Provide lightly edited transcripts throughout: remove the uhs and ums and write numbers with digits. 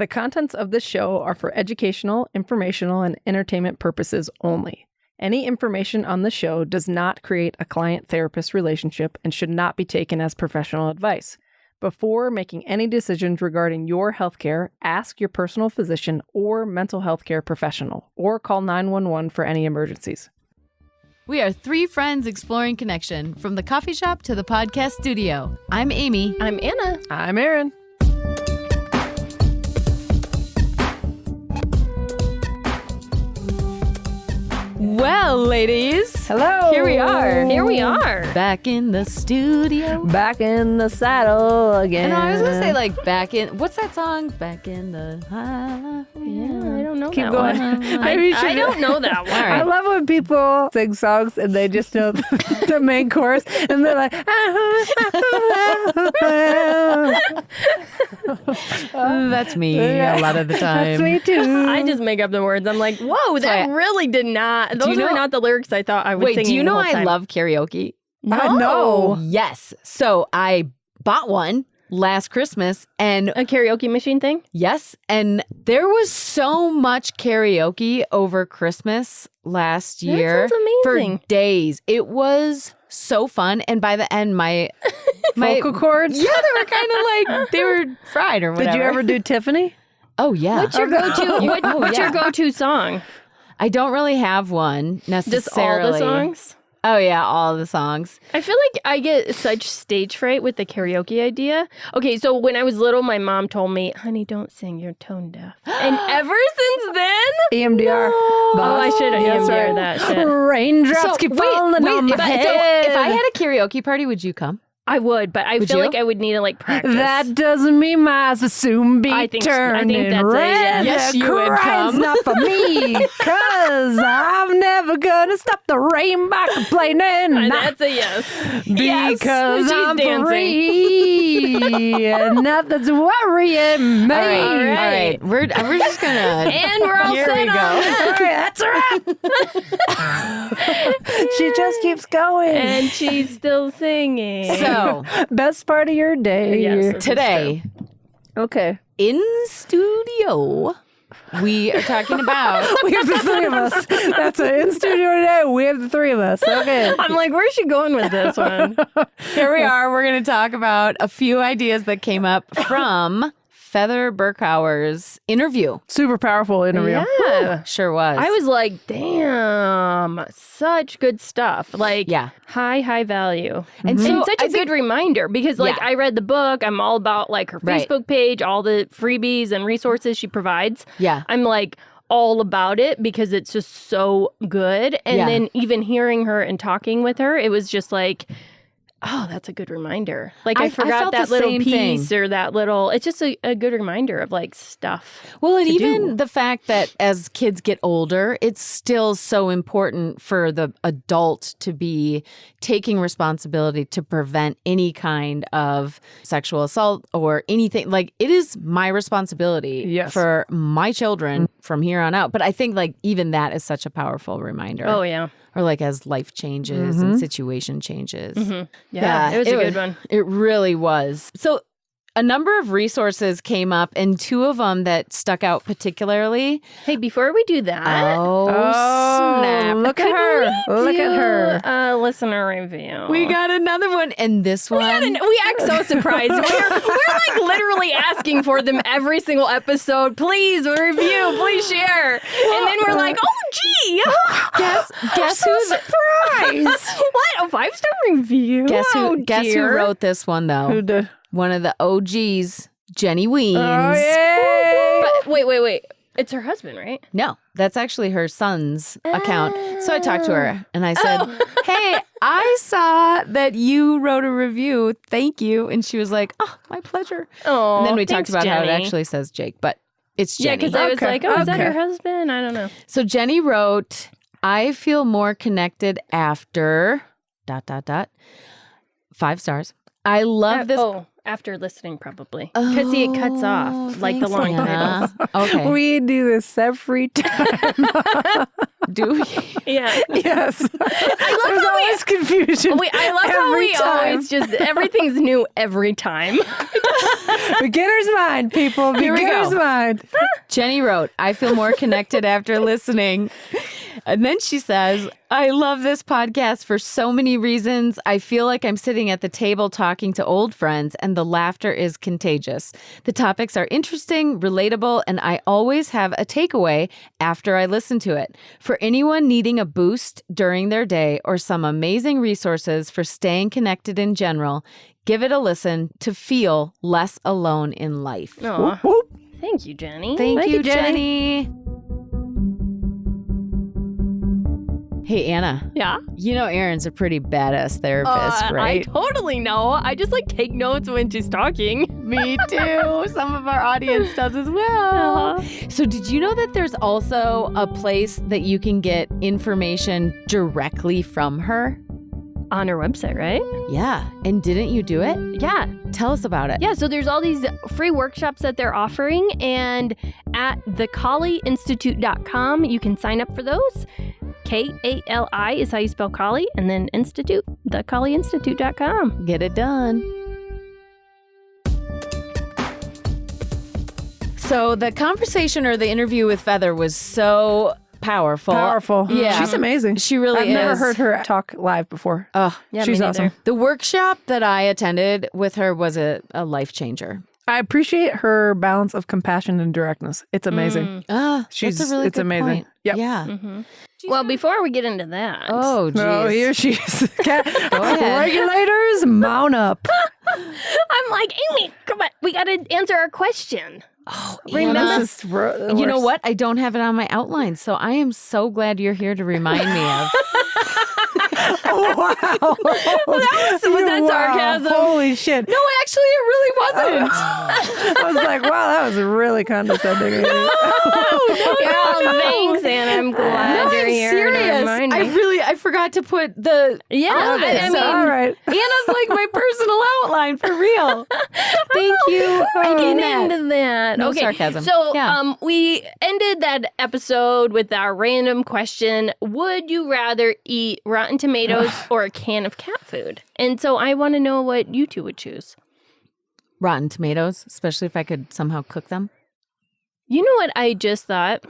The contents of this show are for educational, informational, and entertainment purposes only. Any information on the show does not create a client-therapist relationship and should not be taken as professional advice. Before making any decisions regarding your healthcare, ask your personal physician or mental health care professional, or call 911 for any emergencies. We are three friends exploring connection, from the coffee shop to the podcast studio. I'm Amy. I'm Anna. I'm Erin. Well, ladies. Hello. Here we are. Here we are. Back in the studio. Back in the saddle again. And I was going to say, like, back in... What's that song? Back in the... Yeah, I don't know Keep that going. one. Maybe I don't know that one. All right. I love when people sing songs and they just know the main chorus and they're like, That's me a lot of the time. That's me too. I just make up the words. I'm like, whoa, that really did not. Those you were know- not the lyrics I thought I was Wait, singing. do you know the whole I time. love karaoke? I know. Yes. So I bought one last Christmas, and A karaoke machine thing? yes, and there was so much karaoke over Christmas last year. sounds amazing. For days. It was so fun, and by the end, my Vocal cords? yeah, they were kind of like they were fried or whatever. Did you ever do Tiffany? Oh yeah. What's your go-to? What's yeah. your go-to song? I don't really have one necessarily. Just all the songs? Oh yeah, all the songs. I feel like I get such stage fright with the karaoke idea. Okay, so when I was little, my mom told me, honey, don't sing, you're tone deaf. And ever since then, EMDR. oh, I should have Yes, EMDR right. that shit. Raindrops keep falling on my head. If I had a karaoke party, would you come? I would, but I Would feel you? like I would need to like practice. That doesn't mean my eyes will soon be I think turning that's a red. yes. Yes, you would Crying's come. not for me, cause I'm never gonna stop the rain by complaining. That's a yes. Because She's I'm dancing. free and nothing's worrying me. All right. We're just gonna. And we're all Here set we go. on that. That's right. She just keeps going. And she's still singing. So Best part of your day. Yes, this is today Okay. in studio, we are talking about. We have the three of us. That's it. In studio today, we have the three of us. Okay. I'm like, where's she going with this one? Here we are. We're going to talk about a few ideas that came up from Feather Burkhauer's interview. Super powerful interview. Yeah. Sure was. I was like, damn, such good stuff. Like, Yeah. high value. And And so such I a good reminder because, like, Yeah. I read the book. I'm all about, like, her Right. Facebook page, all the freebies and resources she provides. Yeah. I'm, like, all about it because it's just so good. And Yeah. then even hearing her and talking with her, it was just like, oh, that's a good reminder. Like, I I forgot felt that the little same piece thing. or that little, it's just a good reminder of, like, stuff. Well, and to even do. the fact that as kids get older, it's still so important for the adult to be taking responsibility to prevent any kind of sexual assault or anything. Like, it is my responsibility Yes. for my children from here on out. But I think, like, even that is such a powerful reminder. Oh, yeah. Or like as life changes and situation changes. Yeah, it was a good one. It really was. So a number of resources came up, and two of them that stuck out particularly. Hey, before we do that, Oh, snap. Look at her. Look at her. A listener review. We got another one, and this one. We act so surprised. We're like literally asking for them every single episode. Please review, please share. And then we're like, oh, gee. Guess who's surprised. What? A 5-star review? guess Oh, who dear. wrote this one though? Who did? One of the OGs, Jenny Weens. Oh, yay. But wait. It's her husband, right? No, that's actually her son's account. So I talked to her and I said, hey, I saw that you wrote a review. Thank you. And she was like, oh, my pleasure. Oh, And then we talked thanks, about how it Jenny. actually says Jake, but it's Yeah, Jenny. because I was Okay, like, oh, is that okay. her husband? I don't know. So Jenny wrote, I feel more connected after ... 5 stars. I love this. Oh, after listening, probably. Because see, it cuts off like the thanks, long Anna. titles. Okay. We do this every time. Do we? Yeah. Yes. There's how always confusion. I love how every we time. always just, everything's new every time. Beginner's mind, people. Here we go. Beginner's mind. Jenny wrote, I feel more connected after listening. And then she says, I love this podcast for so many reasons. I feel like I'm sitting at the table talking to old friends, and the laughter is contagious. The topics are interesting, relatable, and I always have a takeaway after I listen to it. For anyone needing a boost during their day or some amazing resources for staying connected in general, give it a listen to feel less alone in life. Aw. Whoop, whoop. Thank you, Jenny. Thank you, Jenny. Jenny. Hey, Anna. Yeah. You know Erin's a pretty badass therapist, I right? totally know. I just like take notes when she's talking. Me too. Some of our audience does as well. So did you know that there's also a place that you can get information directly from her? On her website, right? Yeah. And didn't you do it? Yeah. Tell us about it. Yeah, so there's all these free workshops that they're offering, and at thekaliinstitute.com, you can sign up for those. Kali is how you spell Kali, and then institute, thekaliinstitute.com. Get it done. So the conversation or the interview with Feather was so powerful. Yeah. She's amazing. She really I've is. never heard her talk live before. Oh, Yeah, She's me awesome. neither. the workshop that I attended with her was a life changer. I appreciate her balance of compassion and directness. It's amazing. That's a really It's good amazing. point. Yep. Yeah. Mm-hmm. Well, before we get into that, Oh, geez. Oh, here she is. ahead. Regulators, mount up. I'm like, Amy, come on, we got to answer our question. Oh, Remember- Anna. This is the You know worst. what? I don't have it on my outline, so I am so glad you're here to remind me of. Oh, wow. Was that sarcasm? Holy shit. No, actually, it really wasn't. I was like, wow, that was really condescending. Yeah, thanks, Anna. I'm glad No, you're I'm here. to serious. remind me. I forgot to put the. Yeah, on it, I so mean, All right. Anna's like my personal outline for real. Thank you for Get doing that. into that. No Okay, sarcasm. So, Yeah. we ended that episode with our random question: would you rather eat rotten tomatoes or a can of cat food? And so, I want to know what you two would choose. Rotten tomatoes, especially if I could somehow cook them. You know what I just thought?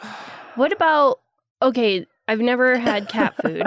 What about? Okay, I've never had cat food.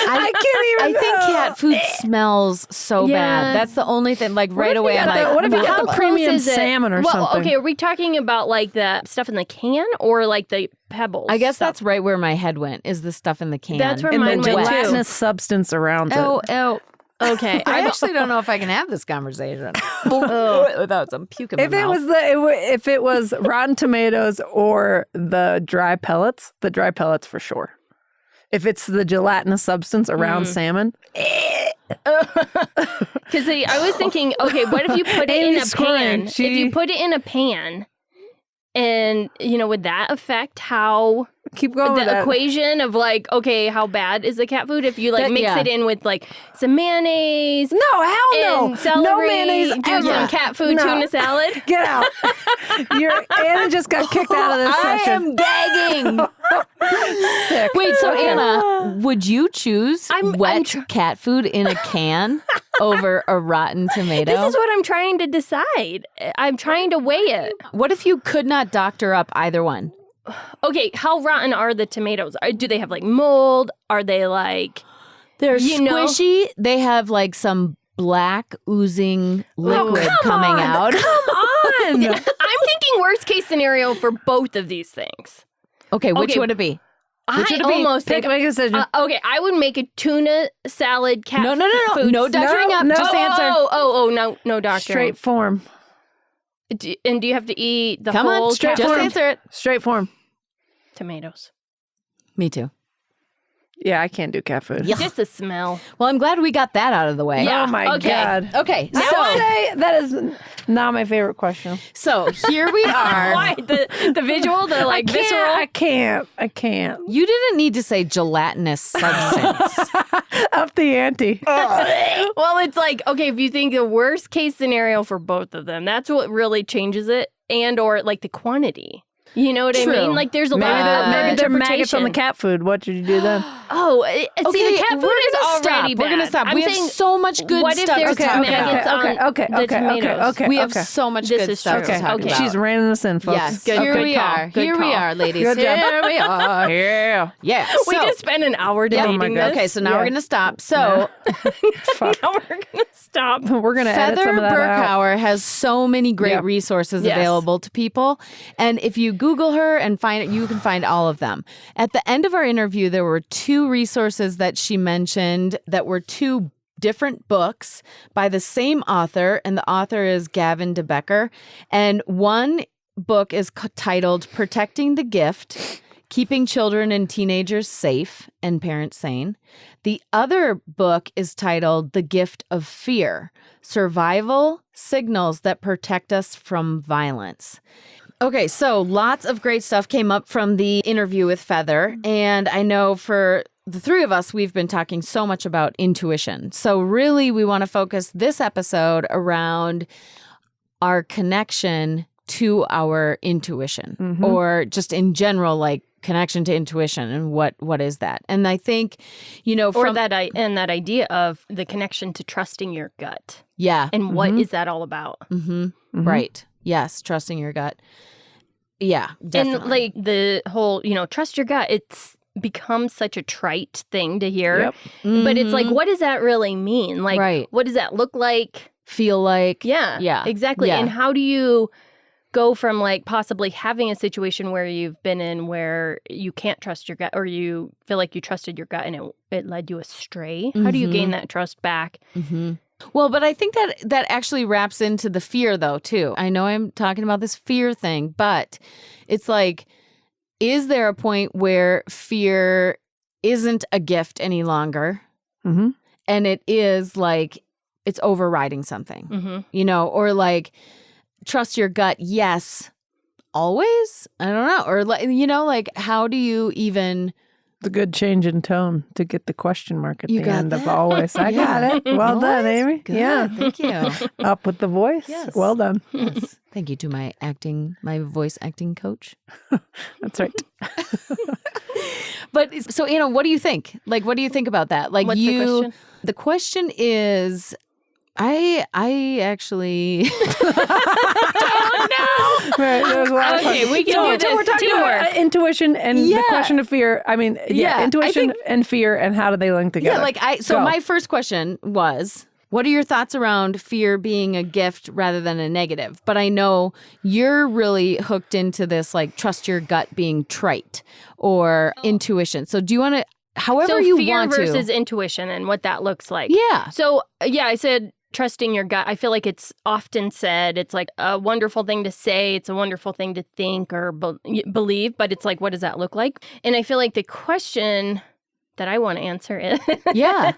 I can't even I think know. cat food smells so Yeah. bad. That's the only thing. Like right if you away, I'm got like, the- what if you "Ugh." got the How premium close is it? salmon or well, something? Okay, are we talking about like the stuff in the can or like the pebbles? I guess stuff? that's right where my head went. Is the stuff in the can? That's where And mine the went too. gelatinous substance around Oh, it. oh. Okay. I actually don't know if I can have this conversation without some puke in my If it mouth. was if it was Rotten Tomatoes or the dry pellets for sure. If it's the gelatinous substance around salmon, Because I was thinking, okay, what if you put it in Amy's a scoring. pan? If you put it in a pan, and would that affect how keep going with the that. equation of like, okay, how bad is the cat food if you like mix yeah. it in with like some mayonnaise No, hell no. and celery, No mayonnaise do ever. some cat food No. tuna salad? Get out. Anna just got kicked out of this I session. am gagging. Sick. Wait, so Anna, would you choose I'm wet cat food in a can over a rotten tomato? This is what I'm trying to decide. I'm trying to weigh it. What if you could not doctor up either one? Okay, how rotten are the tomatoes? Do they have like mold? Are they like They're You know? squishy. They have like some black oozing liquid coming out. Come on. I'm thinking worst case scenario for both of these things. Okay, which Okay. would it be? I Which would it be? almost Make think a decision. okay, I would make a tuna salad cat No, food. no doctoring up. no. Just answer. No doctor. Straight form. And do you have to eat the Come whole on, cat just food? answer it. Straight form. Tomatoes. Me too. Yeah, I can't do cat food. Yeah. Just the smell. Well, I'm glad we got that out of the way. Yeah. Oh my Okay. God. Okay, I would say that is not my favorite question. so here we are. Why the visual, the like visceral? I can't. You didn't need to say gelatinous substance. Up the ante. Well, it's like, okay, if you think the worst case scenario for both of them, that's what really changes it, and or like the quantity. You know what I True. mean? Like there's a lot of Maybe they're maggots on the interpretation. cat food. What should you do then? Oh, see, the cat food is already bad. We're gonna stop. I'm we have saying, so much good what if stuff there's to talk maggots about. on the tomatoes? We have so much This good is stuff true. to talk Okay. about. She's reining us in, folks. Yes, Good- here good we call. are. Good Here we call. are, ladies. Good job. Here we are. Yeah. Yeah. We So- just spent an hour debating this. Okay, so now Yeah. we're gonna stop. So Fuck. Now we're gonna stop. We're gonna edit Feather some of that out. Burkhauer has so many great Yeah. resources Yes. available to people. And if you Google her and find it, you can find all of them. At the end of our interview, there were 2 resources that she mentioned that were 2 different books by the same author, and the author is Gavin DeBecker. And one book is titled Protecting the Gift, Keeping Children and Teenagers Safe and Parents Sane. The other book is titled The Gift of Fear, Survival Signals That Protect Us from Violence. Okay, so lots of great stuff came up from the interview with Feather. And I know for the 3 of us, we've been talking so much about intuition. So really, we want to focus this episode around our connection to our intuition, or just in general, like connection to intuition, and what is that? And I think, Or that idea of the connection to trusting your gut. yeah, And what is that all about? right, yes, trusting your gut, yeah, definitely. And like the whole, trust your gut, it's become such a trite thing to hear. Yep. But it's like, what does that really mean? Like, Right. what does that look like? Feel like, Yeah, exactly. Yeah. And how do you go from like possibly having a situation where you've been in where you can't trust your gut, or you feel like you trusted your gut and it led you astray? How do you gain that trust back? Well, but I think that actually wraps into the fear, though, too. I know I'm talking about this fear thing, but it's like, is there a point where fear isn't a gift any longer? Mm-hmm. And it is like, it's overriding something, or like, trust your gut, yes, always? I don't know. Or, like, how do you even... The good change in tone to get the question mark at You the got end of that? always. I got it. Well done, Amy. Good. Yeah. Thank you. Up with the voice. Yes. Well done. Yes. Thank you to my voice acting coach. That's right. But so, Anna, what do you think? Like, what do you think about that? Like, What's the question? The question is, I actually Right. There's a lot of Okay, fun. we can So do this. we're talking Teamwork. about intuition and Yeah. the question of fear. I mean, Yeah, I intuition think- and fear, and how do they link together? Yeah, like so Go. my first question was, what are your thoughts around fear being a gift rather than a negative? But I know you're really hooked into this, like, trust your gut being trite or intuition. So do you want to, however So you fear want versus to. intuition and what that looks like. Yeah. So, I said trusting your gut. I feel like it's often said, it's like a wonderful thing to say. It's a wonderful thing to think or believe, but it's like, what does that look like? And I feel like the question that I want to answer is, Yeah.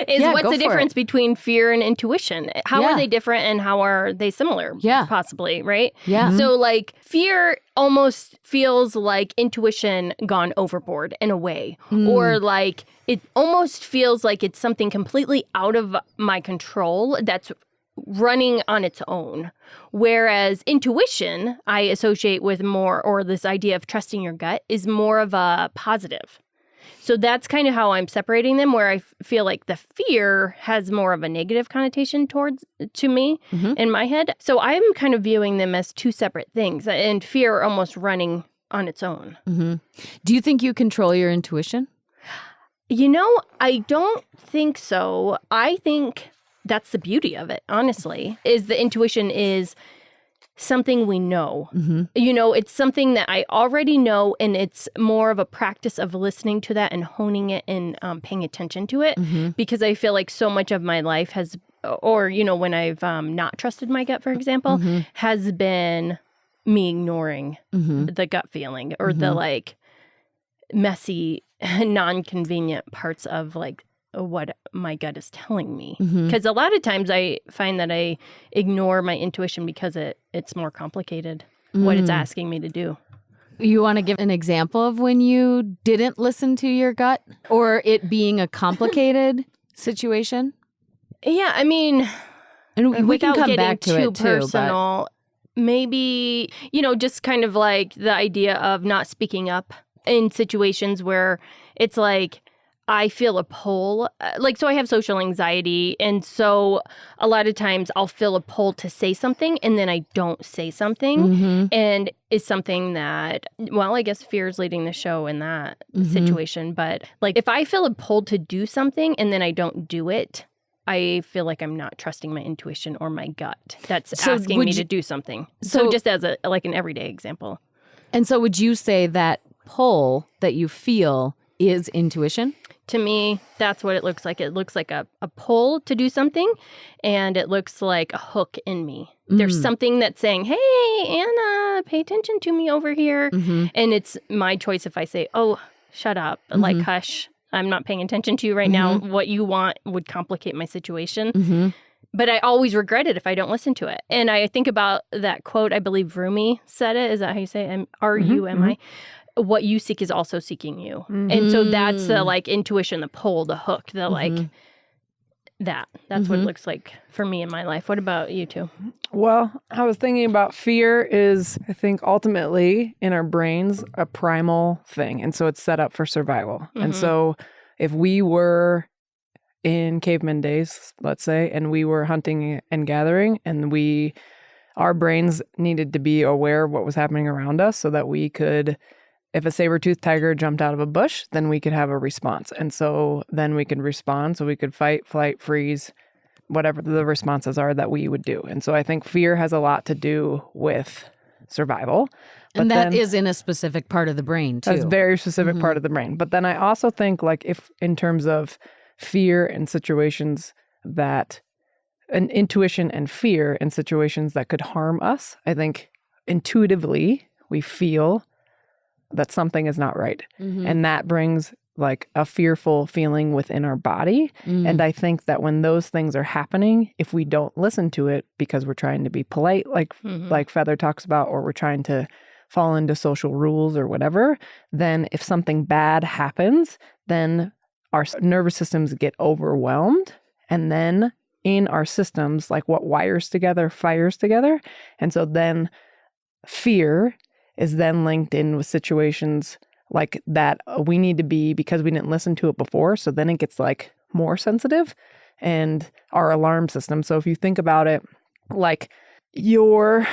Yeah, what's go the for difference between fear and intuition? How Yeah. are they different and how are they similar? Yeah. Possibly, right? Yeah. So like fear almost feels like intuition gone overboard in a way, or like it almost feels like it's something completely out of my control that's running on its own. Whereas intuition, I associate with more, or this idea of trusting your gut is more of a positive. So that's kind of how I'm separating them, where I feel like the fear has more of a negative connotation to me in my head. So I'm kind of viewing them as 2 separate things, and fear almost running on its own. Do you think you control your intuition? I don't think so. I think that's the beauty of it, honestly, is the intuition is something we know. It's something that I already know, and it's more of a practice of listening to that and honing it and paying attention to it, because I feel like so much of my life has, or, when I've not trusted my gut, for example, has been me ignoring the gut feeling or the like messy, non-convenient parts of like what my gut is telling me. Because a lot of times I find that I ignore my intuition because it's more complicated what it's asking me to do. You want to give an example of when you didn't listen to your gut, or it being a complicated situation? Yeah, I mean, And we can without come getting back to too it too. personal, maybe, just kind of like the idea of not speaking up in situations where it's like I feel a pull. So I have social anxiety. And so a lot of times I'll feel a pull to say something and then I don't say something. And it's something that, I guess fear is leading the show in that situation. But like if I feel a pull to do something and then I don't do it, I feel like I'm not trusting my intuition or my gut. That's asking me to do something. So just as an everyday example. And so would you say that pull that you feel is intuition? To me, that's what it looks like. It looks like a pull to do something, and it looks like a hook in me. There's something that's saying, hey, Anna, pay attention to me over here. And it's my choice if I say, oh, shut up, like hush. I'm not paying attention to you right now. What you want would complicate my situation. But I always regret it if I don't listen to it. And I think about that quote, I believe Rumi said it. Is that how you say it? R-U-M-I? What you seek is also seeking you. And so that's the intuition, the pull, the hook, the that's what it looks like for me in my life. What about you two? Well, I was thinking about fear is, I think, ultimately in our brains, a primal thing. And so it's set up for survival. And so if we were in caveman days, let's say, and we were hunting and gathering, and our brains needed to be aware of what was happening around us so that we could, if a saber-toothed tiger jumped out of a bush, then we could have a response. And so then we could respond. So we could fight, flight, freeze, whatever the responses are that we would do. And so I think fear has a lot to do with survival. And that is in a specific part of the brain, too. That's a very specific part of the brain. But then I also think if in terms of fear in situations that, an intuition and fear in situations that could harm us, I think intuitively we feel that something is not right. And that brings a fearful feeling within our body. And I think that when those things are happening, if we don't listen to it because we're trying to be polite, like Feather talks about, or we're trying to fall into social rules or whatever, then if something bad happens, then our nervous systems get overwhelmed. And then in our systems, what wires together fires together. And so then fear is then linked in with situations like that we need to be, because we didn't listen to it before. So then it gets more sensitive, and our alarm system. So if you think about it, your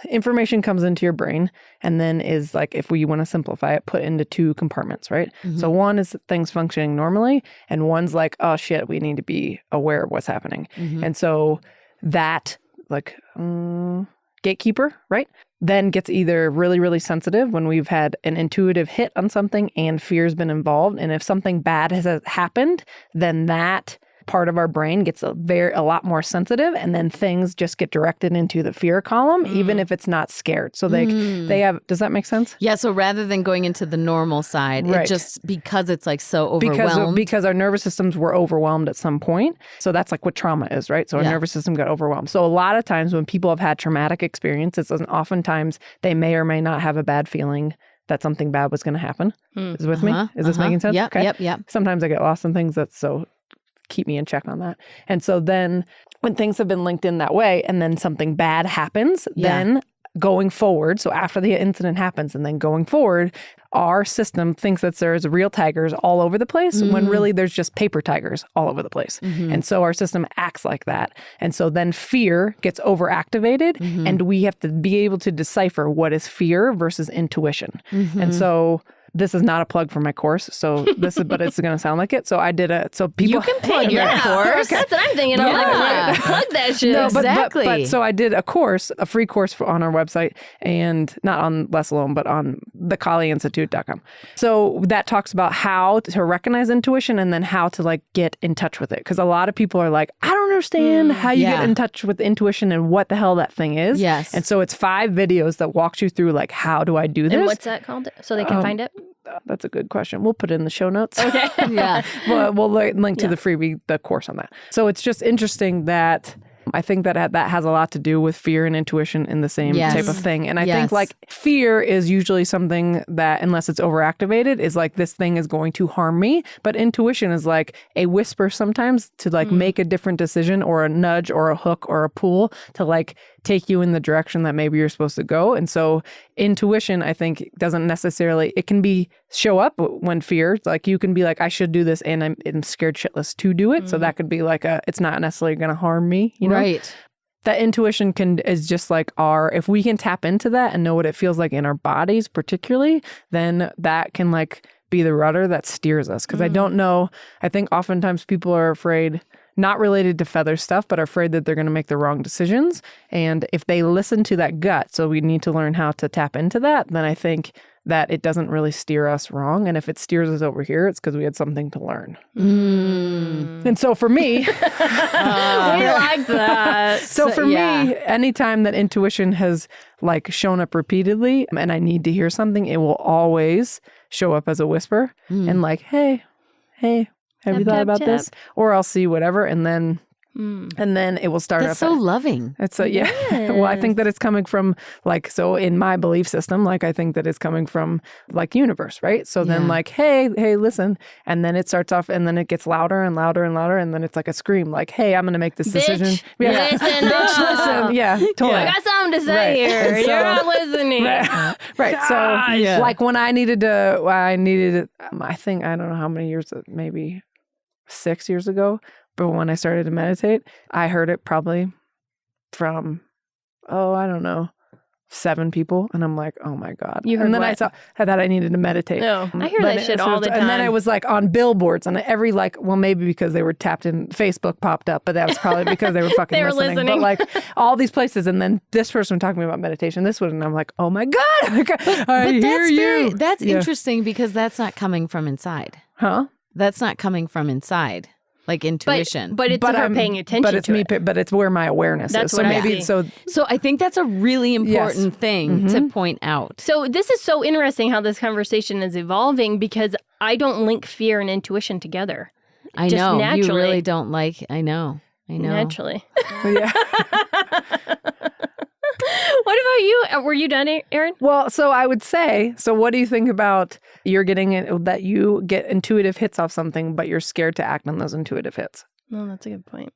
information comes into your brain and then is if we want to simplify it, put into two compartments, right? So one is things functioning normally, and one's oh shit, we need to be aware of what's happening. And so that gatekeeper, right, then gets either really, really sensitive when we've had an intuitive hit on something and fear's been involved. And if something bad has happened, then that part of our brain gets a lot more sensitive, and then things just get directed into the fear column, even if it's not scared. So they have, does that make sense? Yeah. So rather than going into the normal side, it just, because it's so overwhelmed. Because our nervous systems were overwhelmed at some point. So that's what trauma is, right? So our nervous system got overwhelmed. So a lot of times when people have had traumatic experiences, oftentimes they may or may not have a bad feeling that something bad was going to happen. Is with me? Is this making sense? Yep, okay. Yep. Sometimes I get lost in things, keep me in check on that. And so then when things have been linked in that way and then something bad happens, then going forward, so after the incident happens and then going forward, our system thinks that there's real tigers all over the place when really there's just paper tigers all over the place. And so our system acts like that. And so then fear gets overactivated, and we have to be able to decipher what is fear versus intuition. And so this is not a plug for my course, but it's going to sound like it. So I did people. You can plug your course. That's what I'm thinking. I'm plug that shit. No, exactly. But so I did a course, a free course on our website, and not on Less Alone, but on thekaliinstitute.com. So that talks about how to recognize intuition and then how to get in touch with it. Because a lot of people are I don't understand how you get in touch with intuition and what the hell that thing is. Yes. And so it's 5 videos that walks you through how do I do this? And what's that called? So they can find it? That's a good question. We'll put it in the show notes. Okay. Yeah. We'll link to the freebie, the course on that. So it's just interesting that I think that has a lot to do with fear and intuition in the same type of thing. And I think fear is usually something that, unless it's overactivated, is this thing is going to harm me. But intuition is a whisper sometimes to make a different decision, or a nudge or a hook or a pull to take you in the direction that maybe you're supposed to go. And so intuition, I think, doesn't necessarily, it can be show up when fear, like you can be like, I should do this and I'm scared shitless to do it. So that could be like it's not necessarily going to harm me, you know? Right. That intuition is just like if we can tap into that and know what it feels like in our bodies particularly, then that can like be the rudder that steers us. Because I don't know, I think oftentimes people are afraid, not related to feather stuff, but are afraid that they're going to make the wrong decisions. And if they listen to that gut, so we need to learn how to tap into that, then I think that it doesn't really steer us wrong. And if it steers us over here, it's because we had something to learn. And so for me, we like that. So for me, anytime that intuition has like shown up repeatedly and I need to hear something, it will always show up as a whisper and like, hey, have you thought about this? Or I'll see whatever, and then it will start. That's so loving. It's well, I think that it's coming from like, so in my belief system, like I think that it's coming from like universe, right? So then like, hey, listen, and then it starts off, and then it gets louder and louder and louder, and then it's like a scream, like, hey, I'm gonna make this decision. Yeah. Listen. Yeah, totally. I got something to say here. And so, you're not listening. Right. So like when I needed, I think, I don't know how many years, maybe 6 years ago. But when I started to meditate, I heard it probably from, I don't know, 7 people. And I'm like, oh my God. You heard and then what? I thought I needed to meditate. No, I hear that shit all the time. And then it was like on billboards and every maybe because they were tapped in, Facebook popped up, but that was probably because they were fucking They were listening. But like all these places, and then this person talking about meditation, this one, and I'm like, oh my God, I hear you. That's interesting because that's not coming from inside. Huh? That's not coming from inside. Like intuition. But it's her paying attention to it. But it's where my awareness That's is. what So I maybe see. So I think that's a really important thing to point out. So this is so interesting how this conversation is evolving because I don't link fear and intuition together. I Just know. naturally. You really don't like, I know. Naturally. Yeah. What about you? Were you done, Aaron? Well, so I would say, so what do you think about that you get intuitive hits off something, but you're scared to act on those intuitive hits? No, that's a good point.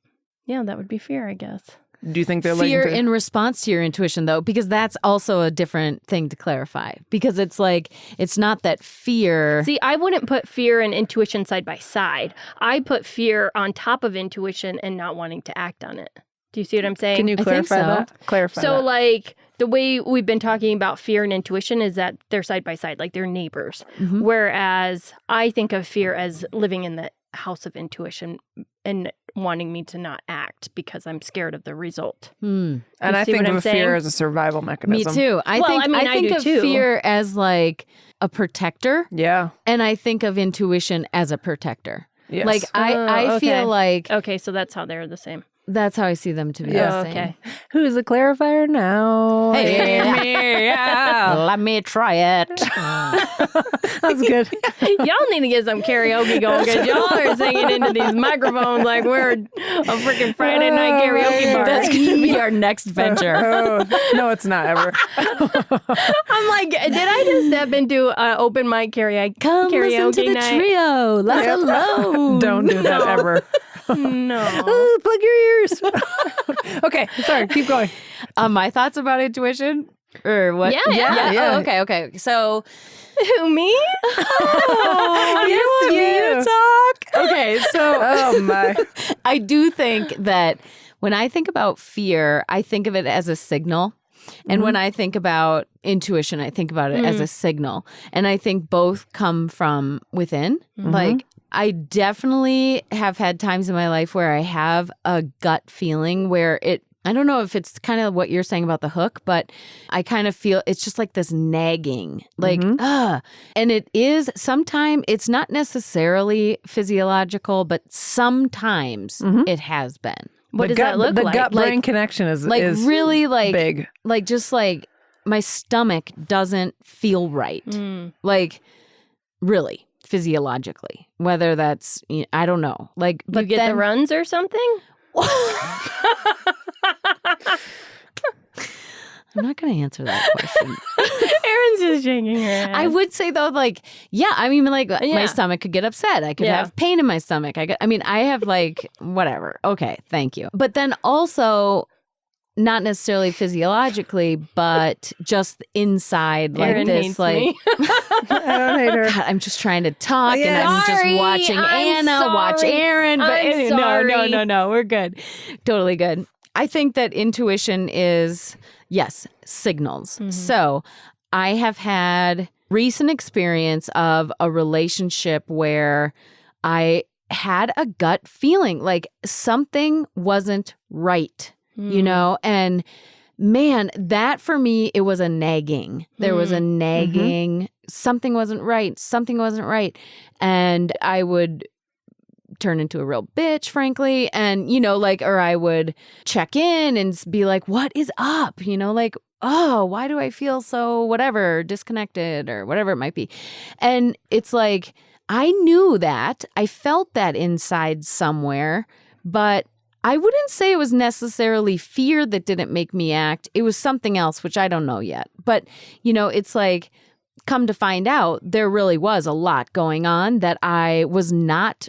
Yeah, that would be fear, I guess. Do you think they're fear in response to your intuition, though? Because that's also a different thing to clarify. Because it's like, it's not that fear. See, I wouldn't put fear and intuition side by side. I put fear on top of intuition and not wanting to act on it. Do you see what I'm saying? Can you clarify that? So like the way we've been talking about fear and intuition is that they're side by side, like they're neighbors. Whereas I think of fear as living in the house of intuition and wanting me to not act because I'm scared of the result. And I think of fear as a survival mechanism. Me too. I think of fear as like a protector. Yeah. And I think of intuition as a protector. Yes. Like I feel like okay, so that's how they're the same. That's how I see them to be the same. Okay. Who's the clarifier now? Hey, let me try it. That's good. Y'all need to get some karaoke going because y'all are singing into these microphones like we're a freaking Friday night karaoke bar. That's going to be our next venture. No, it's not ever. I'm like, did I just step into open mic karaoke Come listen to the night? trio. Let's alone. Don't do that ever. No. Plug your ears. Okay, sorry, keep going. My thoughts about intuition? Or what? Yeah. Oh, okay. So, Who, me? yes, you talk. Okay, so Oh my. I do think that when I think about fear, I think of it as a signal. And when I think about intuition, I think about it as a signal. And I think both come from within. Like, I definitely have had times in my life where I have a gut feeling where I don't know if it's kind of what you're saying about the hook, but I kind of feel it's just like this nagging, like, and it is sometimes, it's not necessarily physiological, but sometimes it has been. What does that look like? The gut-brain connection is really like big. Like just like my stomach doesn't feel right. Like really physiologically, whether that's, I don't know. Like, but you get the runs or something? I'm not going to answer that question. Aaron's just shaking her head. I would say though, like, I mean, like my stomach could get upset. I could have pain in my stomach. I have like, whatever. Okay, thank you. But then also, not necessarily physiologically, but just inside, like Erin this, hates like me. I don't hate her. God, I'm just trying to talk, Yeah. and I'm just Sorry, watching I'm Anna watch sorry. Aaron. But I'm anyway, sorry. no, we're good, totally good. I think that intuition is signals. So I have had recent experience of a relationship where I had a gut feeling like something wasn't right, you know, and man, that for me, it was a nagging. There was a nagging. Something wasn't right. Something wasn't right. And I would turn into a real bitch, frankly. And, you know, like, or I would check in and be like, what is up? You know, like, oh, why do I feel so whatever, disconnected or whatever it might be? And it's like, I knew that. I felt that inside somewhere, but I wouldn't say it was necessarily fear that didn't make me act. It was something else, which I don't know yet. But, you know, it's like, come to find out, there really was a lot going on that I was not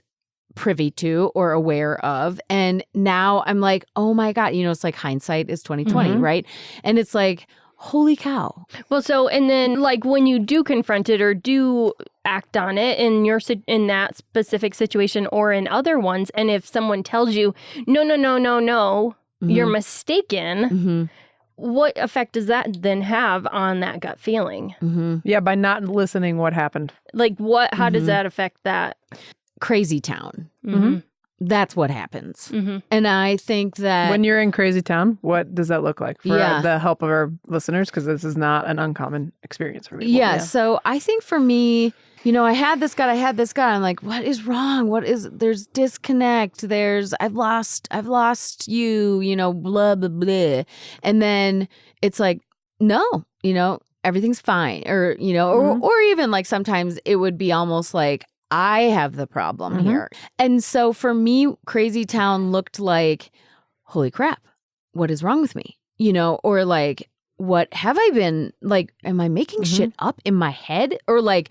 privy to or aware of. And now I'm like, oh my God, you know, it's like hindsight is 2020, right? And it's like, holy cow. Well, so, and then like when you do confront it or do act on it in that specific situation or in other ones, and if someone tells you, no, you're mistaken, what effect does that then have on that gut feeling? Yeah, by not listening, what happened? Like how does that affect that? Crazy town. That's what happens. And I think that When you're in Crazy Town, what does that look like for the help of our listeners? Because this is not an uncommon experience for people. Yeah. So I think for me, you know, I had this gut. I'm like, what is wrong? There's disconnect. I've lost you, you know, blah, blah, blah. And then it's like, no, you know, everything's fine. Or, you know, or even like sometimes it would be almost like, I have the problem here. And so for me, Crazy Town looked like, holy crap, what is wrong with me? You know, or like, what have I been, like, am I making shit up in my head? Or like,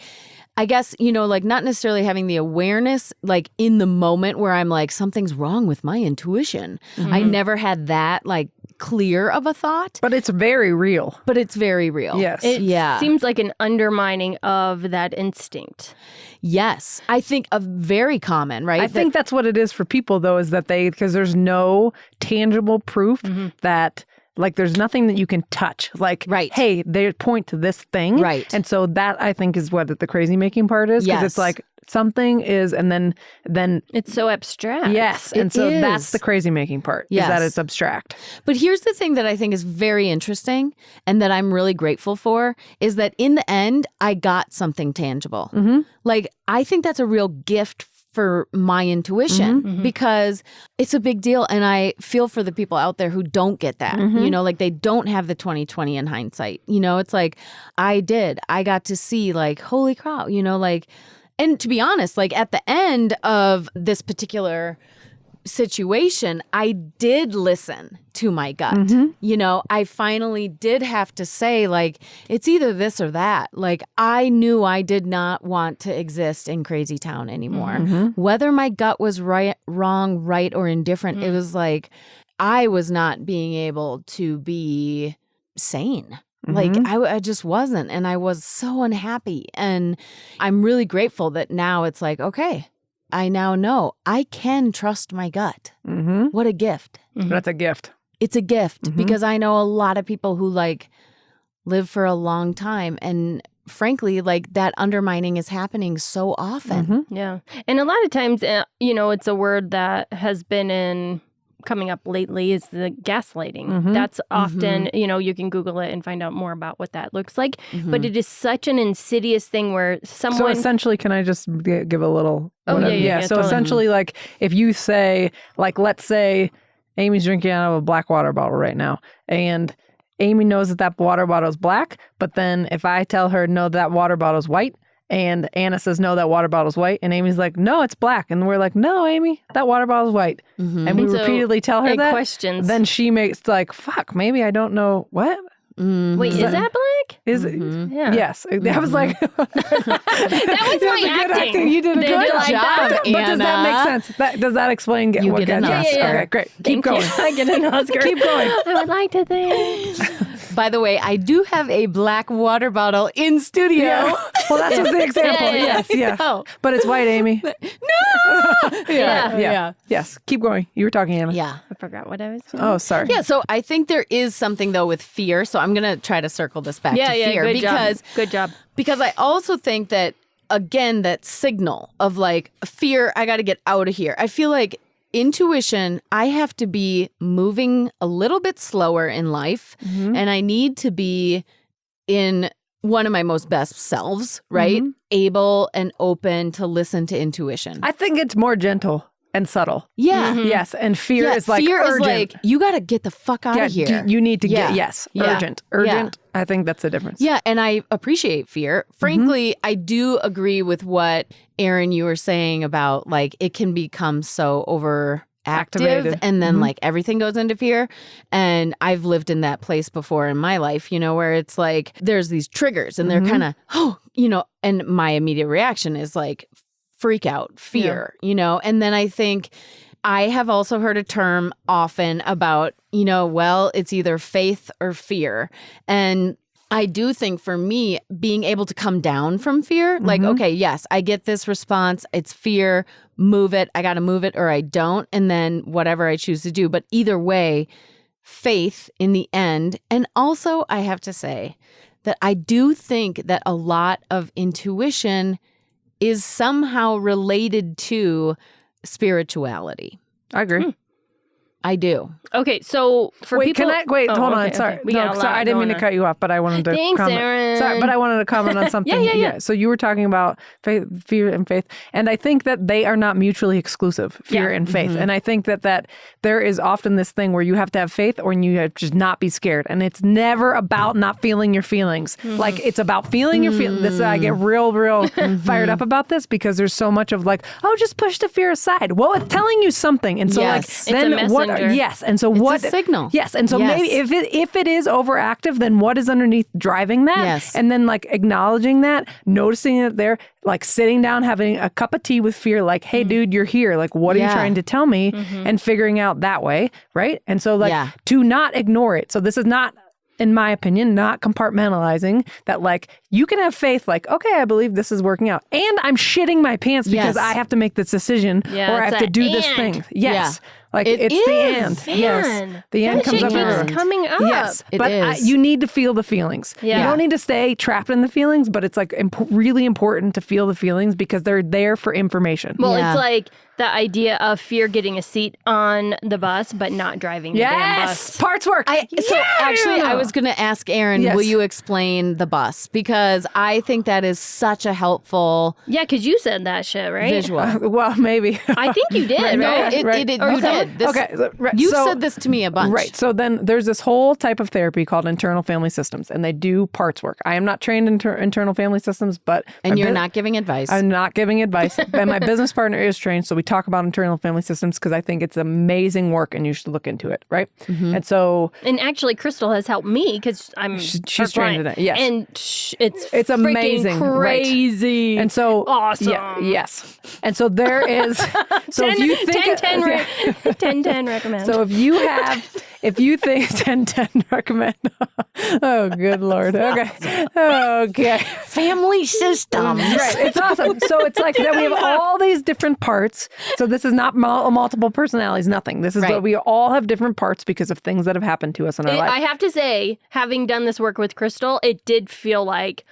I guess, you know, like not necessarily having the awareness, like in the moment where I'm like, something's wrong with my intuition. I never had that like clear of a thought. But it's very real. But it's very real. Yes. It Yeah. seems like an undermining of that instinct. Yes. I think a very common, right? I think that's what it is for people, though, is that because there's no tangible proof that, like, there's nothing that you can touch. Like, hey, they point to this thing. Right. And so that, I think, is what the crazy making part is. Because it's like, something is, and then it's so abstract. Yes. And so that's the crazy making part, is that it's abstract. But here's the thing that I think is very interesting and that I'm really grateful for is that in the end, I got something tangible. Like, I think that's a real gift for my intuition because it's a big deal. And I feel for the people out there who don't get that, you know, like they don't have the 2020 in hindsight. You know, it's like, I got to see like, holy cow, you know, like, and to be honest, like at the end of this particular situation, I did listen to my gut. You know, I finally did have to say, like, it's either this or that. Like, I knew I did not want to exist in Crazy Town anymore. Whether my gut was right, wrong, right, or indifferent, it was like I was not being able to be sane. Like, I just wasn't. And I was so unhappy. And I'm really grateful that now it's like, okay, I now know I can trust my gut. What a gift. That's a gift. It's a gift because I know a lot of people who like live for a long time. And frankly, like that undermining is happening so often. Yeah. And a lot of times, you know, it's a word that has been coming up lately is the gaslighting. That's often, you know, you can Google it and find out more about what that looks like. But it is such an insidious thing where someone... So essentially, can I just give a little... Oh, yeah. So totally. essentially, like, if you say, like, let's say Amy's drinking out of a black water bottle right now, and Amy knows that water bottle is black, but then if I tell her, no, that water bottle is white, and Anna says, no, that water bottle's white. And Amy's like, no, it's black. And we're like, no, Amy, that water bottle's white. And we so repeatedly tell her it that. questions. Then she makes like, fuck, maybe I don't know what. Wait, is that black? Is Yeah. Yes. I was like, That was my acting. You did a Did good you like job. that? But does that make sense? Does that explain You what get an got Oscar. Yeah. Okay, great. Keep Thank going. you. I get an Oscar. Keep going. I would like to think. By the way, I do have a black water bottle in studio. Yeah. Well, that's just the example. Yeah. Yes, Oh. But it's white, Amy. Yeah. Yes. Keep going. You were talking, Anna. Yeah. I forgot what I was saying. Oh, sorry. Yeah, so I think there is something though with fear. So I'm going to try to circle this back to fear Good job. because I also think that again that signal of like fear, I got to get out of here. I feel like intuition, I have to be moving a little bit slower in life and I need to be in one of my most best selves, right? Able and open to listen to intuition. I think it's more gentle and subtle. Yeah. Yes. And fear is like fear urgent. is like, you got to get the fuck out of here. You need to Yeah. get, yes. Yeah. Urgent. Yeah. Urgent. I think that's the difference. Yeah, and I appreciate fear. Frankly, I do agree with what Aaron you were saying about like it can become so overactive Activated. and then like everything goes into fear. And I've lived in that place before in my life, you know, where it's like there's these triggers and they're kind of, and my immediate reaction is like freak out, fear, you know, and then I think I have also heard a term often about, well, it's either faith or fear. And I do think for me, being able to come down from fear, like, okay, yes, I get this response. It's fear, move it. I got to move it or I don't. And then whatever I choose to do. But either way, faith in the end. And also, I have to say that I do think that a lot of intuition is somehow related to spirituality. I agree. I do. Okay, so for people... Oh, hold on. okay, Sorry. okay. We got a lot I didn't mean to going cut you off, but I wanted to Thanks, comment. Aaron. Sorry, but I wanted to comment on something. Yeah. So you were talking about fear and faith, and I think that they are not mutually exclusive, fear and faith. And I think that there is often this thing where you have to have faith or you have to just not be scared. And it's never about not feeling your feelings. Like it's about feeling your feelings. I get real fired up about this because there's so much of like, oh, just push the fear aside. Well, it's telling you something. And so Yes. It's a then what? messenger. Yes. And so It's what? a signal. Yes. And so Yes. maybe if it is overactive, then what is underneath driving that? Yes. And then like acknowledging that, noticing it there, like sitting down, having a cup of tea with fear, like, hey, dude, you're here. Like, what are you trying to tell me? And figuring out that way. Right. And so like to not ignore it. So this is not, in my opinion, not compartmentalizing that like you can have faith like, okay, I believe this is working out. And I'm shitting my pants because I have to make this decision or I have to do this thing. Yes. Like it's the end. Man, Yes. The end that comes shit up keeps everywhere. coming up. Yes, It but is. you need to feel the feelings. Yeah. You don't need to stay trapped in the feelings, but it's like really important to feel the feelings because they're there for information. Well, Yeah. it's like the idea of fear getting a seat on the bus, but not driving the damn bus. Parts work. Actually, I was going to ask Aaron, Yes. will you explain the bus? Because I think that is such a helpful Yeah, because you said that shit, right? visual. Well, maybe. I think you did, right? No, you Or did. This, Okay. Right. You've So- said this to me a bunch. Right. So then there's this whole type of therapy called internal family systems, and they do parts work. I am not trained in internal family systems, but And you're not giving advice. I'm not giving advice. And my business partner is trained, so we talk about internal family systems because I think it's amazing work and you should look into it, right? And so And actually, Crystal has helped me because I'm she's her trained in client. it, yes. And it's It's freaking amazing, right. crazy. and so awesome. yes. And so there is so if you think 10-10 recommend. so if you think 10-10 recommend. Oh, good Lord. Okay. Family systems. Right. It's awesome. So it's like that we have all these different parts. So this is not multiple personalities, nothing. This is Right. what we all have different parts because of things that have happened to us in our life. I have to say, having done this work with Crystal, it did feel like,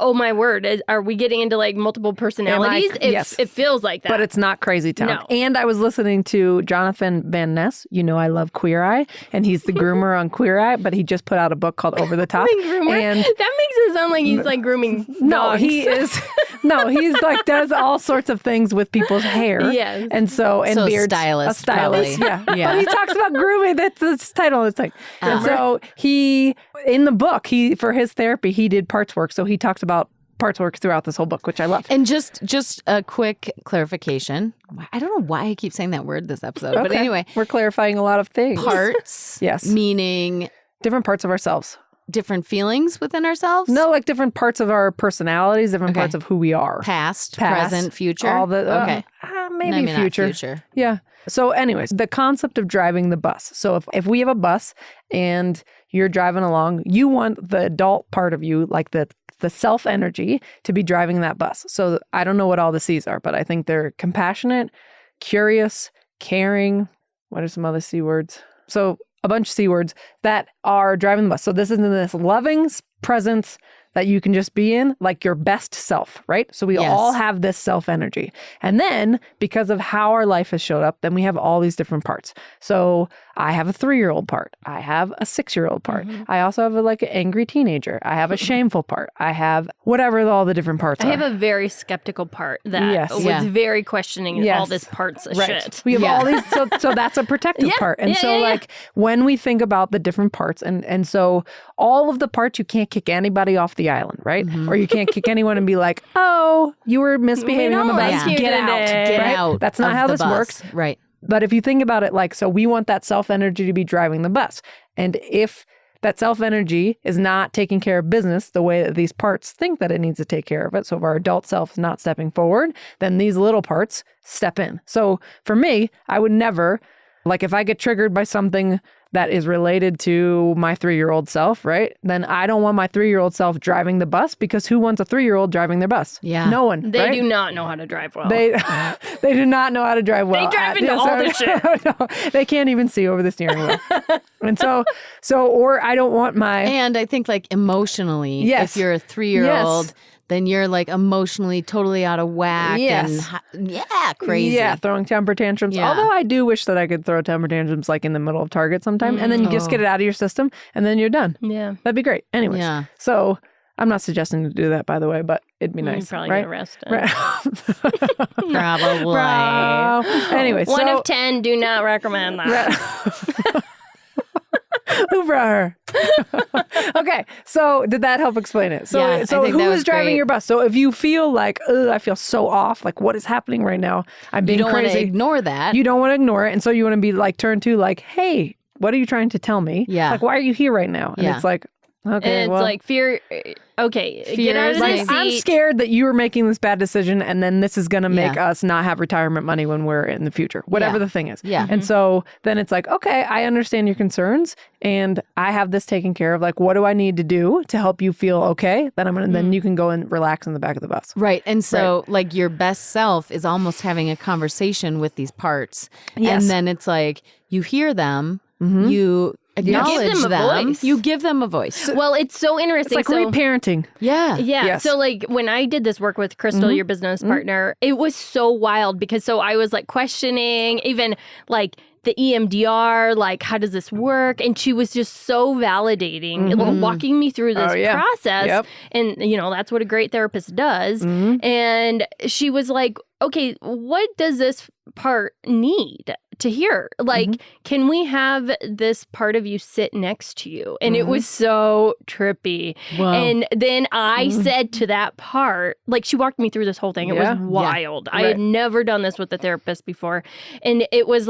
oh my word, are we getting into like multiple personalities? Yes. It feels like that. But it's not Crazy Town. No. And I was listening to Jonathan Van Ness. You know I love Queer Eye, and he's the groomer on Queer Eye, but he just put out a book called Over the Top. groomer? And That makes it sound like he's like grooming no, dogs. he is. No, he's like does all sorts of things with people's hair. Yes. And so So a beards. stylist, A stylist. probably. Yeah. But he talks about grooming. That's the title of the thing. And so he in the book, for his therapy, he did parts work. So he talks about parts work throughout this whole book, which I love. And just a quick clarification. I don't know why I keep saying that word this episode, but Okay. anyway, We're clarifying a lot of things. parts Yes. meaning Different parts of ourselves. different feelings within ourselves? No, like different parts of our personalities, different parts of who we are. Past, present, future? All the, okay. Maybe not future. Yeah. So anyways, the concept of driving the bus. So if we have a bus and you're driving along, you want the adult part of you, like the self energy, to be driving that bus. So I don't know what all the C's are, but I think they're compassionate, curious, caring. What are some other C words? So a bunch of C words that are driving the bus. So this is in this loving presence that you can just be in, like your best self, right? So we all have this self energy. And then because of how our life has showed up, then we have all these different parts. So I have a 3-year-old part. I have a 6-year-old part. I also have an angry teenager. I have a shameful part. I have whatever all the different parts are. I have a very skeptical part that was very questioning all this parts of shit. We have all these, so that's a protective part. And when we think about the different parts, and so all of the parts, you can't kick anybody off the island, right? Or you can't kick anyone and be like, oh, you were misbehaving on the bus. Get out. Get out. That's not how this works. Right. But if you think about it so we want that self-energy to be driving the bus. And if that self-energy is not taking care of business the way that these parts think that it needs to take care of it, so if our adult self is not stepping forward, then these little parts step in. So for me, I would never, if I get triggered by something that is related to my 3-year-old self, right? Then I don't want my 3-year-old self driving the bus, because who wants a 3-year-old driving their bus? Yeah. No one. They do not know how to drive well. They do not know how to drive well. They drive into all the shit. No, they can't even see over the steering wheel. And so or I don't want my... And I think emotionally, if you're a 3-year-old, then you're emotionally totally out of whack and crazy. Yeah, throwing temper tantrums. Yeah. Although I do wish that I could throw temper tantrums in the middle of Target sometime, and then you just get it out of your system, and then you're done. Yeah. That'd be great. Anyways, so I'm not suggesting to do that, by the way, but it'd be nice. You'd probably right? get arrested. Right. Probably. Anyways, 1 of 10, do not recommend that. Who brought her? Okay, so did that help explain it? So, Yeah, so I think who that is was driving great. your bus? So if you feel I feel so off, what is happening right now? I'm being You don't want crazy. to ignore that. You don't want to ignore it, and so you want to be turn to hey, what are you trying to tell me? Yeah. Why are you here right now? And it's okay, And it's fear. Okay, Fear get out of is the seat. I'm scared that you are making this bad decision, and then this is going to make us not have retirement money when we're in the future, whatever the thing is. Yeah. And so then it's okay, I understand your concerns, and I have this taken care of. What do I need to do to help you feel okay? Then then you can go and relax in the back of the bus. Right. And so your best self is almost having a conversation with these parts. Yes. And then it's you hear them, you acknowledge them a voice. You give them a voice. Well, it's so interesting. It's reparenting. Yeah. Yeah. Yes. So when I did this work with Crystal, your business partner, it was so wild because I was questioning even the EMDR, how does this work? And she was just so validating, walking me through this process. Yep. And, that's what a great therapist does. And she was okay, what does this part need to hear? Can we have this part of you sit next to you? And it was so trippy. Whoa. And then I said to that part, she walked me through this whole thing. It was wild. I had never done this with a therapist before. And it was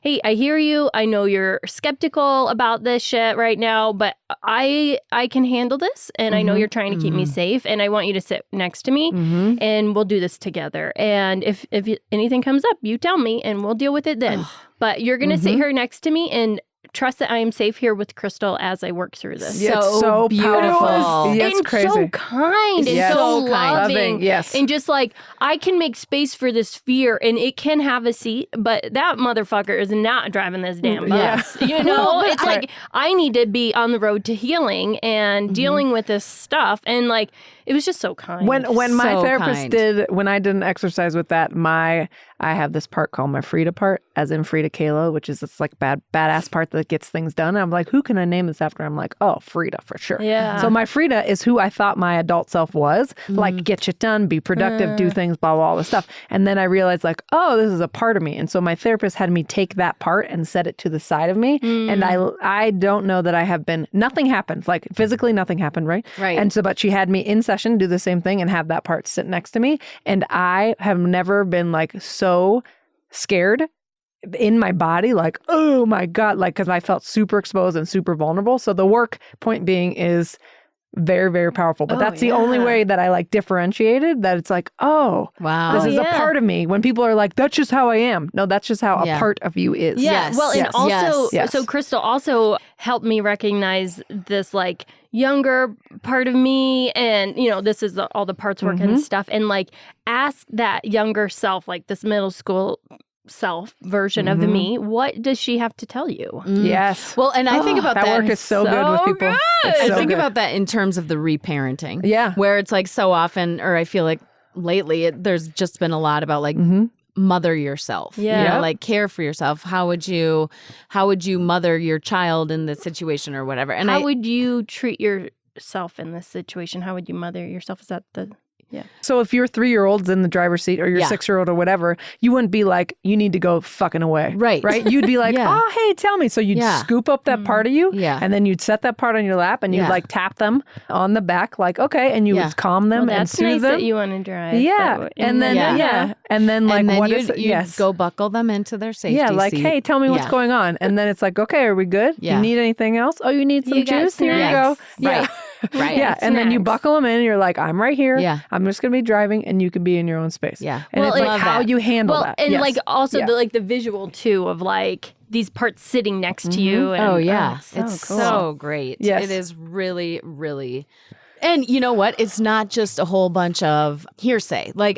hey, I hear you. I know you're skeptical about this shit right now, but I can handle this. And I know you're trying to keep me safe. And I want you to sit next to me and we'll do this together. And if anything comes up, you tell me and we'll deal with it then. But you're going to sit here next to me and trust that I am safe here with Crystal as I work through this. Yeah, it's so beautiful. It's and crazy. so kind and Yes. so So kind. loving. Loving, yes. And just I can make space for this fear and it can have a seat, but that motherfucker is not driving this damn bus. Well, It's I need to be on the road to healing and dealing with this stuff. And it was just so kind. When my So therapist kind. when I did an exercise with that, I have this part called my Frida part, as in Frida Kahlo, which is this badass part that gets things done. And I'm who can I name this after? I'm oh, Frida for sure. Yeah. So my Frida is who I thought my adult self was, get shit done, be productive, do things, blah, blah, all this stuff. And then I realized oh, this is a part of me. And so my therapist had me take that part and set it to the side of me. And I don't know that I have been, nothing happened, physically nothing happened, right? Right. And so, but she had me in session do the same thing and have that part sit next to me. And I have never been so scared in my body, like, oh my God, like, because I felt super exposed and super vulnerable. So the work, point being, is very, very powerful. But that's the only way that I like differentiated that it's like, oh, wow, this is a part of me. When people are like, that's just how I am. No, that's just how a part of you is. Yeah. Yes. Well, and Yes. also, Yes. so Crystal also helped me recognize this like younger part of me. And, you know, this is all the parts work and stuff. And like ask that younger self, like this middle school self version of me, what does she have to tell you? Yes. Well, and I think about that. That work is so good with people. It's I so think good. about that in terms of the reparenting. Yeah. Where it's like so often, or I feel like lately, there's just been a lot about like mother yourself. Yeah. You know, like care for yourself. How would you mother your child in this situation or whatever? And how would you treat yourself in this situation? How would you mother yourself? Is that the... Yeah. So if your 3-year-old's in the driver's seat or your 6-year-old or whatever, you wouldn't be like, you need to go fucking away. Right. You'd be like, oh, hey, tell me. So you'd scoop up that part of you and then you'd set that part on your lap and you'd like tap them on the back like, okay. And you would calm them and soothe nice them. that you want to drive. Yeah. And then, And then like, and then what you'd, is it? you'd go buckle them into their safety Yeah, like, seat. hey, tell me what's going on. And then it's like, okay, are we good? Yeah. You need anything else? Oh, you need some You got juice? Here you go. snacks. Right. Right. Yeah, and then you Snacks. buckle them in and you're like, I'm right here. Yeah. I'm just going to be driving and you can be in your own space. Yeah. And Well, it's and- like how you handle that. And Yes. like also Yeah. the visual too of like these parts sitting next to you. And, Oh, yeah. it's so cool. so great. Yes. It is really, really... And you know what? It's not just a whole bunch of hearsay. Like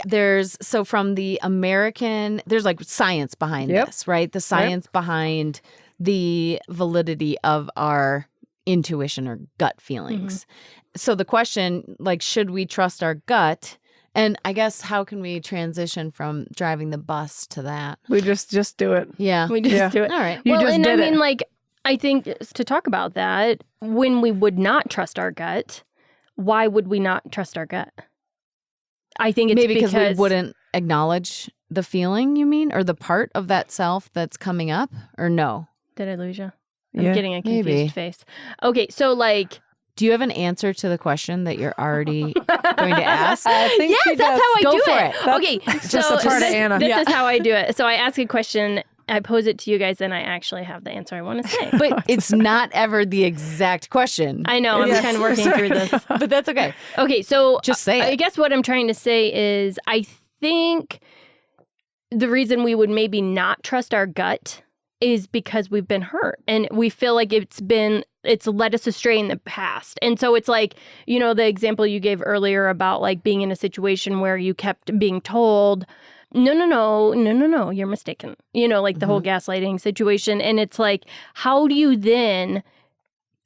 from the American, there's like science behind this, right? The science behind the validity of our intuition or gut feelings. So the question, like, should we trust our gut? And I guess how can we transition from driving the bus to that? We just do it. Yeah. We just do it. All right. You well, just and did I mean, it. like, I think to talk about that, when we would not trust our gut, why would we not trust our gut? I think it's Maybe because we wouldn't acknowledge the feeling, you mean? Or the part of that self that's coming up? Or no? Did I lose you? I'm Yeah, getting a confused maybe. face. Okay, so like... Do you have an answer to the question that you're already going to ask? I think Yes, she that's does. how I Go do for it. it. Okay, just so a part of this, Anna. this Yeah. is how I do it. So I ask a question, I pose it to you guys, and I actually have the answer I want to say. But it's not ever the exact question. I know, I'm Yes. kind of working through this. But that's okay. Okay, so Just say I it. guess what I'm trying to say is I think the reason we would maybe not trust our gut is because we've been hurt and we feel like it's led us astray in the past. And so it's like, you know, the example you gave earlier about like being in a situation where you kept being told, no, you're mistaken. You know, like the whole gaslighting situation. And it's like, how do you then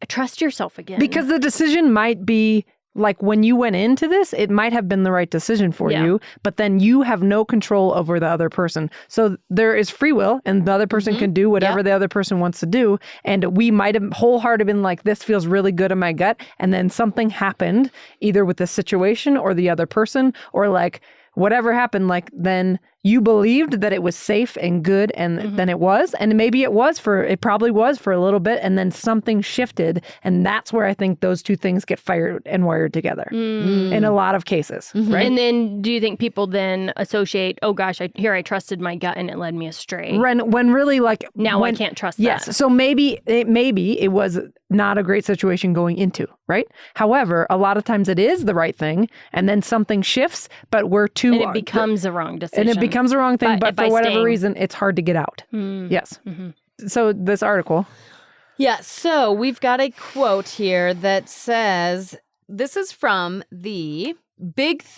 trust yourself again? Because the decision might be like when you went into this, it might have been the right decision for you, but then you have no control over the other person. So there is free will and the other person can do whatever the other person wants to do. And we might have wholeheartedly been like, this feels really good in my gut. And then something happened either with the situation or the other person or like whatever happened, like then you believed that it was safe and good and then it was. And maybe it probably was for a little bit and then something shifted. And that's where I think those two things get fired and wired together in a lot of cases, right? And then do you think people then associate, oh gosh, I trusted my gut and it led me astray. When really like... Now I can't trust that. Yes. So maybe it was not a great situation going into, right? However, a lot of times it is the right thing and then something shifts, but we're too... And it becomes the wrong decision. And it becomes the wrong thing, but by for whatever staying. reason, it's hard to get out. Yes. So this article... Yeah, so we've got a quote here that says, this is from the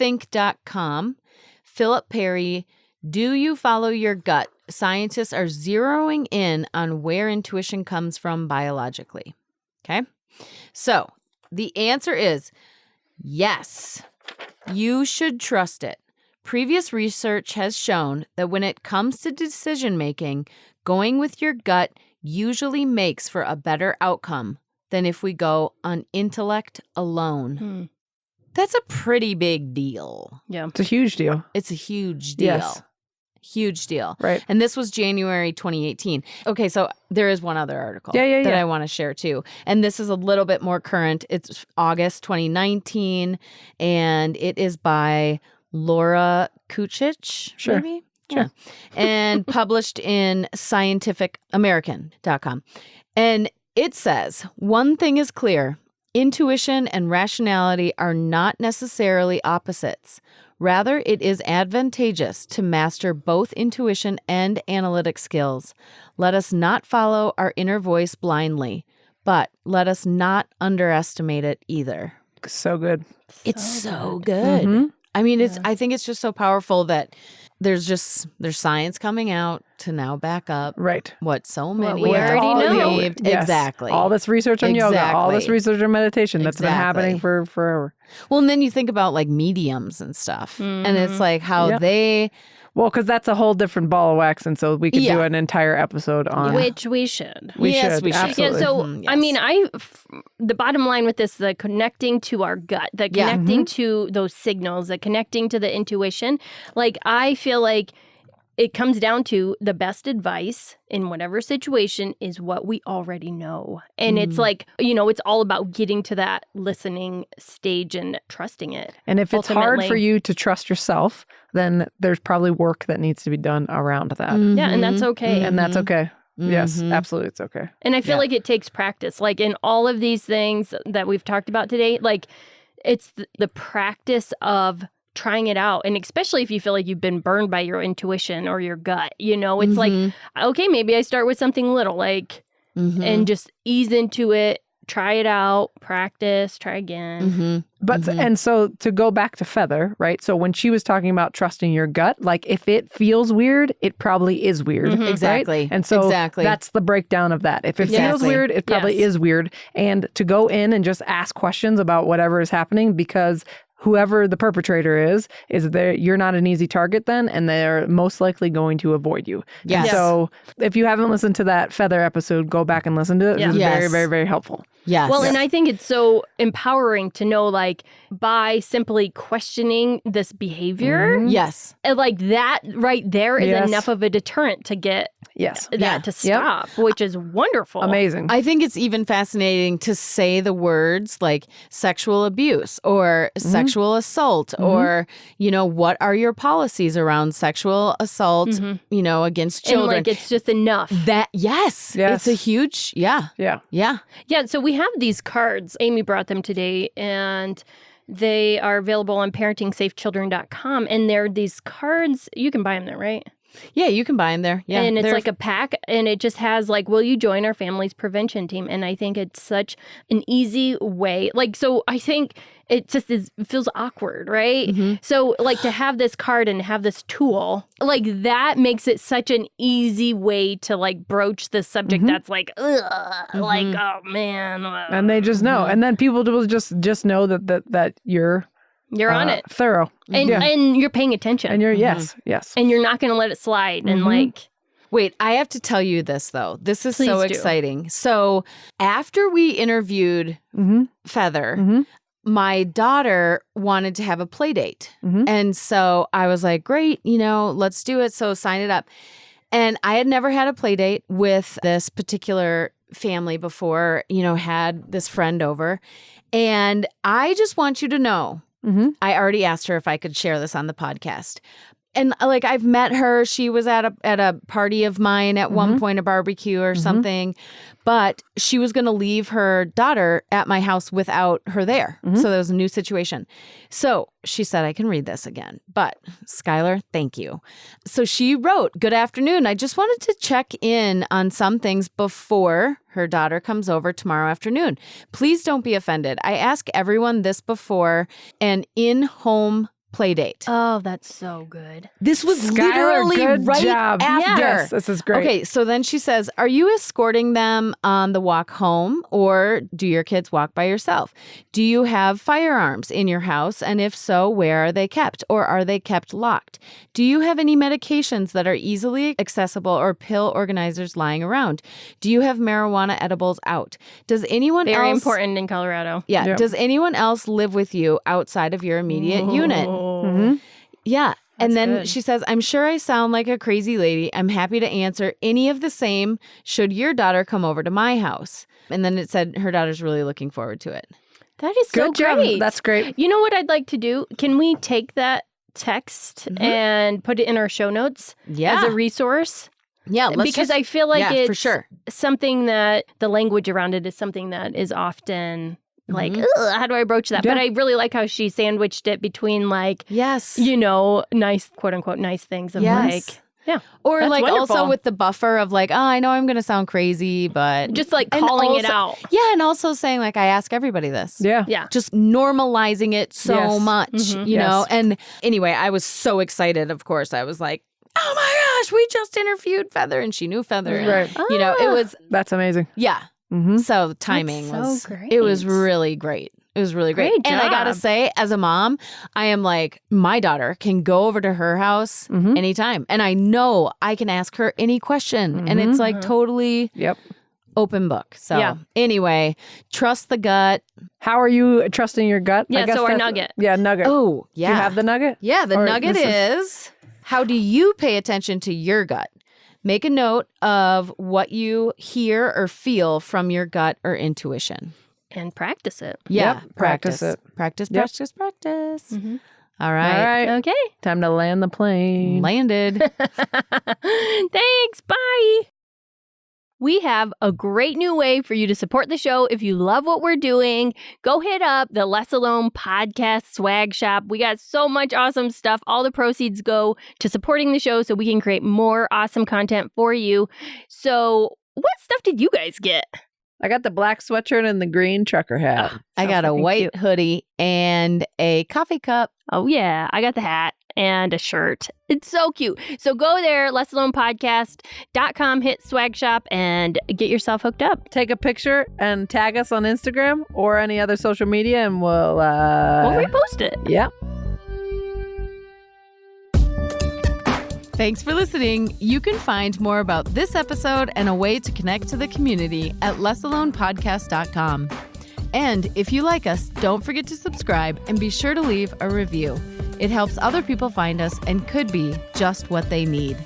bigthink.com. Philip Perry, do you follow your gut? Scientists are zeroing in on where intuition comes from biologically. Okay? So the answer is yes, you should trust it. Previous research has shown that when it comes to decision making, going with your gut usually makes for a better outcome than if we go on intellect alone. That's a pretty big deal. Yeah. It's a huge deal. It's a huge deal. Yes. Huge deal. Right. And this was January 2018. Okay, so there is one other article that I want to share too. And this is a little bit more current. It's August 2019, and it is by Laura Kucic, maybe? Yeah. And published in scientificamerican.com. And it says, one thing is clear. Intuition and rationality are not necessarily opposites. Rather, it is advantageous to master both intuition and analytic skills. Let us not follow our inner voice blindly, but let us not underestimate it either. So good. It's so good. I mean, I think it's just so powerful that there's science coming out to now back up what so many we already know. believed. Yes. Exactly. All this research on yoga, all this research on meditation that's been happening for forever. Well, and then you think about like mediums and stuff, and it's like how they... Well, because that's a whole different ball of wax, and so we could do an entire episode on which we should. We should. Absolutely. Yeah, so I mean, the bottom line with this, the connecting to our gut, the connecting to those signals, the connecting to the intuition, like I feel like it comes down to the best advice in whatever situation is what we already know. And it's like, it's all about getting to that listening stage and trusting it. And if it's hard for you to trust yourself, then there's probably work that needs to be done around that. Yeah, and that's okay. And that's okay. Yes, absolutely. It's okay. And I feel like it takes practice. Like in all of these things that we've talked about today, like it's the practice of trying it out. And especially if you feel like you've been burned by your intuition or your gut, it's like, okay, maybe I start with something little, like, and just ease into it, try it out, practice, try again. But, and so to go back to Feather, right? So when she was talking about trusting your gut, like if it feels weird, it probably is weird. Exactly. Right? And so that's the breakdown of that. If it feels weird, it probably is weird. And to go in and just ask questions about whatever is happening, because whoever the perpetrator is there, you're not an easy target then, and they're most likely going to avoid you. Yes. And so if you haven't listened to that Feather episode, go back and listen to it. It's very, very, very helpful. Yes. Well, and I think it's so empowering to know, like, by simply questioning this behavior, like that right there is enough of a deterrent to get that to stop, which is wonderful. Amazing. I think it's even fascinating to say the words like sexual abuse or sexual assault or, what are your policies around sexual assault, against children. And like, it's just enough. That, yes. It's a huge, Yeah, so we have these cards. Amy brought them today, and they are available on ParentingSafeChildren.com. And they're these cards. You can buy them there, right? Yeah, you can buy them there. Yeah, and it's like a pack, and it just has like, will you join our family's prevention team? And I think it's such an easy way. Like, so I think it just feels awkward, right? So like to have this card and have this tool, like that makes it such an easy way to like broach this subject that's like, like, oh man. And they just know. And then people will just know that you're on it. Thorough. And you're paying attention. And you're, yes. And you're not going to let it slide. And like... Wait, I have to tell you this, though. This is Please so do. exciting. So after we interviewed Feather, my daughter wanted to have a play date. And so I was like, great, let's do it. So sign it up. And I had never had a play date with this particular family before, had this friend over. And I just want you to know, I already asked her if I could share this on the podcast. And like, I've met her. She was at a party of mine at one point, a barbecue or something. But she was going to leave her daughter at my house without her there. So there was a new situation. So she said, I can read this again. But Skylar, thank you. So she wrote, good afternoon. I just wanted to check in on some things before her daughter comes over tomorrow afternoon. Please don't be offended. I ask everyone this before an in-home play date. Oh, that's so good. This was Skylar, literally good right job. after. Yes, this is great. Okay, so then she says, are you escorting them on the walk home, or do your kids walk by yourself? Do you have firearms in your house? And if so, where are they kept? Or are they kept locked? Do you have any medications that are easily accessible or pill organizers lying around? Do you have marijuana edibles out? Does anyone Very else... important in Colorado. Yeah. Yep. Does anyone else live with you outside of your immediate unit? Yeah. And then good. she says, I'm sure I sound like a crazy lady. I'm happy to answer any of the same should your daughter come over to my house. And then it said her daughter's really looking forward to it. That is so Good job. great. That's great. You know what I'd like to do? Can we take that text and put it in our show notes as a resource. Yeah, because I feel like it's for sure. something that the language around it is something that is often like, ugh, how do I broach that? Yeah. But I really like how she sandwiched it between like, Yes. nice, quote unquote, nice things of like, yeah. Or That's like wonderful. also with the buffer of like, oh, I know I'm going to sound crazy, but Just like and calling it also- out. Yeah, and also saying like, I ask everybody this. Yeah. Yeah. Just normalizing it so Yes. much, you know? Yes. And anyway, I was so excited, of course. I was like, oh my gosh, we just interviewed Feather and she knew Feather. And, Right. you know, it was, That's amazing. yeah. Mm-hmm. So the timing so was, great. it was really great. It was really great. Great And I got to job. say, as a mom, I am like, my daughter can go over to her house Mhm. anytime. And I know I can ask her any question. And it's like totally Yep. open book. So Yeah. anyway, trust the gut. How are you trusting your gut? Yeah, I guess so our that's- nugget. Yeah, nugget. Oh, yeah. Do you have the nugget? Yeah, the Or nugget this is how do you pay attention to your gut? Make a note of what you hear or feel from your gut or intuition. And practice it. Yeah, Yep, practice it. Practice, Yep. practice, practice. Mhm. All right. All right. Okay. Time to land the plane. Landed. Thanks. Bye. We have a great new way for you to support the show. If you love what we're doing, go hit up the Less Alone podcast swag shop. We got so much awesome stuff. All the proceeds go to supporting the show so we can create more awesome content for you. So what stuff did you guys get? I got the black sweatshirt and the green trucker hat. I got a fucking white cute. hoodie and a coffee cup. Oh, yeah. I got the hat and a shirt. It's so cute. So go there, lessalonepodcast.com, hit swag shop, and get yourself hooked up. Take a picture and tag us on Instagram or any other social media, and we'll We'll repost it. yeah. Thanks for listening. You can find more about this episode and a way to connect to the community at lessalonepodcast.com. And if you like us, don't forget to subscribe and be sure to leave a review. It helps other people find us and could be just what they need.